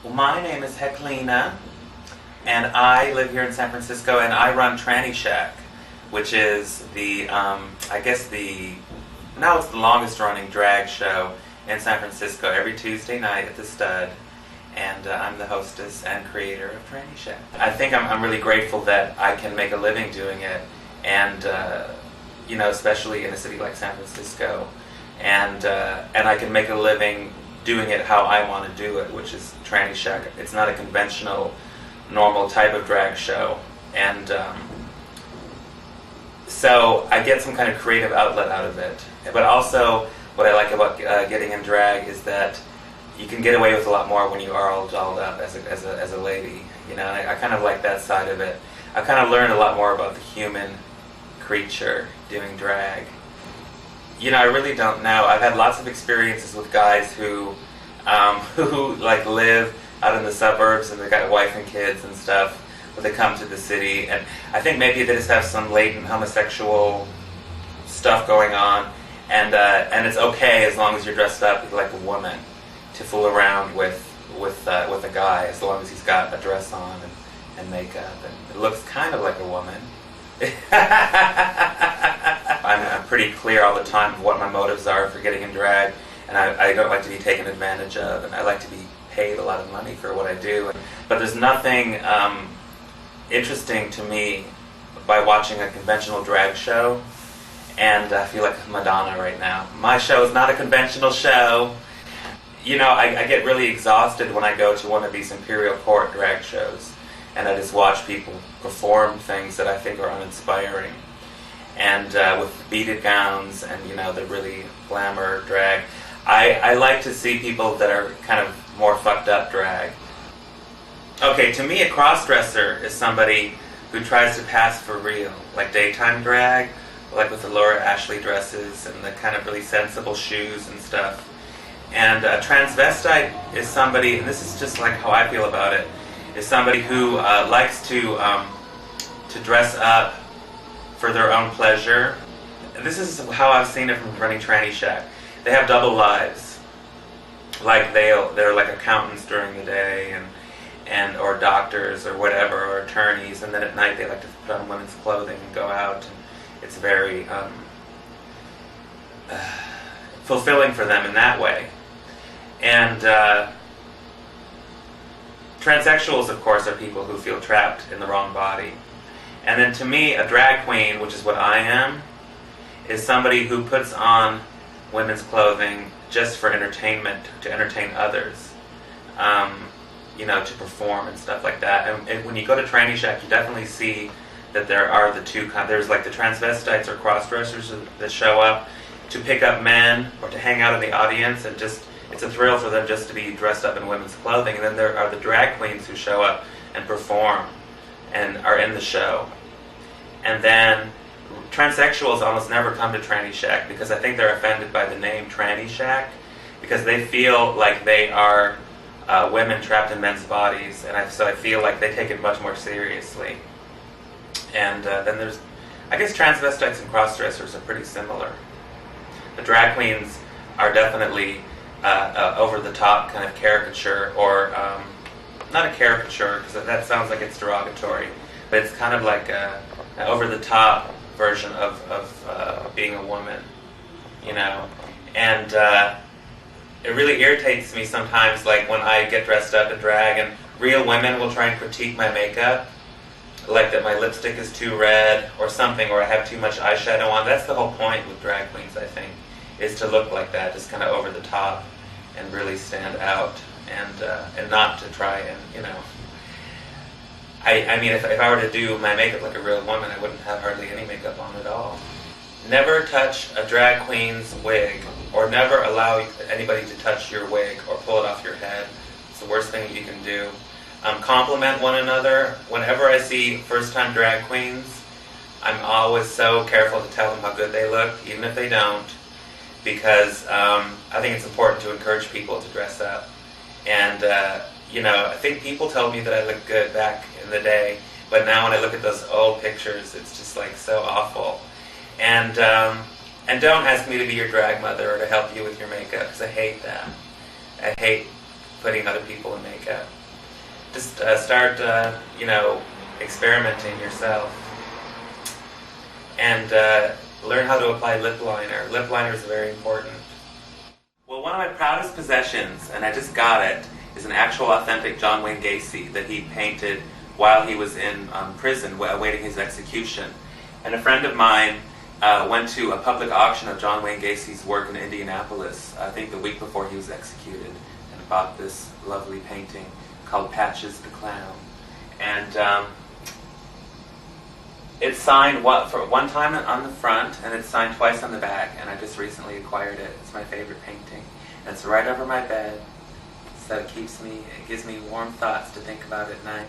Well, my name is Heklina, and I live here in San Francisco, and I run Trannyshack, which is now it's the longest running drag show in San Francisco every Tuesday night at the Stud, and I'm the hostess and creator of Trannyshack. I think I'm really grateful that I can make a living doing it, and especially in a city like San Francisco, and I can make a living doing it how I want to do it, which is Trannyshack. It's not a conventional, normal type of drag show, and so I get some kind of creative outlet out of it. But also, what I like about getting in drag is that you can get away with a lot more when you are all dolled up as a lady. I kind of like that side of it. I've kind of learned a lot more about the human creature doing drag. I really don't know. I've had lots of experiences with guys who live out in the suburbs and they got a wife and kids and stuff, but they come to the city, and I think maybe they just have some latent homosexual stuff going on, and it's okay as long as you're dressed up like a woman to fool around with a guy, as long as he's got a dress on and makeup and it looks kind of like a woman. I'm pretty clear all the time of what my motives are for getting in drag, and I don't like to be taken advantage of, and I like to be paid a lot of money for what I do. But there's nothing interesting to me by watching a conventional drag show, and I feel like Madonna right now. My show is not a conventional show. I get really exhausted when I go to one of these Imperial Court drag shows, and I just watch people perform things that I think are uninspiring. And with beaded gowns and, the really glamour drag. I like to see people that are kind of more fucked up drag. Okay, to me a cross-dresser is somebody who tries to pass for real, like daytime drag, like with the Laura Ashley dresses and the kind of really sensible shoes and stuff. And a transvestite is somebody, and this is just like how I feel about it, is somebody who likes to dress up for their own pleasure. This is how I've seen it from running Trannyshack. They have double lives. Like they're like accountants during the day or doctors or whatever, or attorneys, and then at night they like to put on women's clothing and go out, and it's very fulfilling for them in that way. And transsexuals, of course, are people who feel trapped in the wrong body. And then to me, a drag queen, which is what I am, is somebody who puts on women's clothing just for entertainment, to entertain others, to perform and stuff like that. And when you go to Trannyshack, you definitely see that there are the two kinds. There's like the transvestites or cross-dressers that show up to pick up men or to hang out in the audience, and just it's a thrill for them just to be dressed up in women's clothing. And then there are the drag queens who show up and perform and are in the show. And then transsexuals almost never come to Trannyshack because I think they're offended by the name Trannyshack, because they feel like they are women trapped in men's bodies, and so I feel like they take it much more seriously. And then there's, I guess transvestites and crossdressers are pretty similar. The drag queens are definitely over-the-top kind of caricature, or not a caricature, because that sounds like it's derogatory, but it's kind of like an over-the-top version of being a woman, and it really irritates me sometimes, like when I get dressed up in drag and real women will try and critique my makeup, like that my lipstick is too red or something, or I have too much eyeshadow on. That's the whole point with drag queens, I think, is to look like that, just kind of over the top and really stand out, and not to try and, I mean, if I were to do my makeup like a real woman, I wouldn't have hardly any makeup on at all. Never touch a drag queen's wig, or never allow anybody to touch your wig or pull it off your head. It's the worst thing you can do. Compliment one another. Whenever I see first-time drag queens, I'm always so careful to tell them how good they look, even if they don't, because I think it's important to encourage people to dress up. And I think people told me that I looked good back in the day, but now when I look at those old pictures, it's just like so awful. And don't ask me to be your drag mother or to help you with your makeup, because I hate that. I hate putting other people in makeup. Just start, experimenting yourself. And learn how to apply lip liner. Lip liner is very important. Well, one of my proudest possessions, and I just got it, is an actual authentic John Wayne Gacy that he painted while he was in prison awaiting his execution. And a friend of mine went to a public auction of John Wayne Gacy's work in Indianapolis, I think the week before he was executed, and bought this lovely painting called Patches the Clown. And it's signed for one time on the front, and it's signed twice on the back, and I just recently acquired it. It's my favorite painting. And it's right over my bed, so it gives me warm thoughts to think about at night.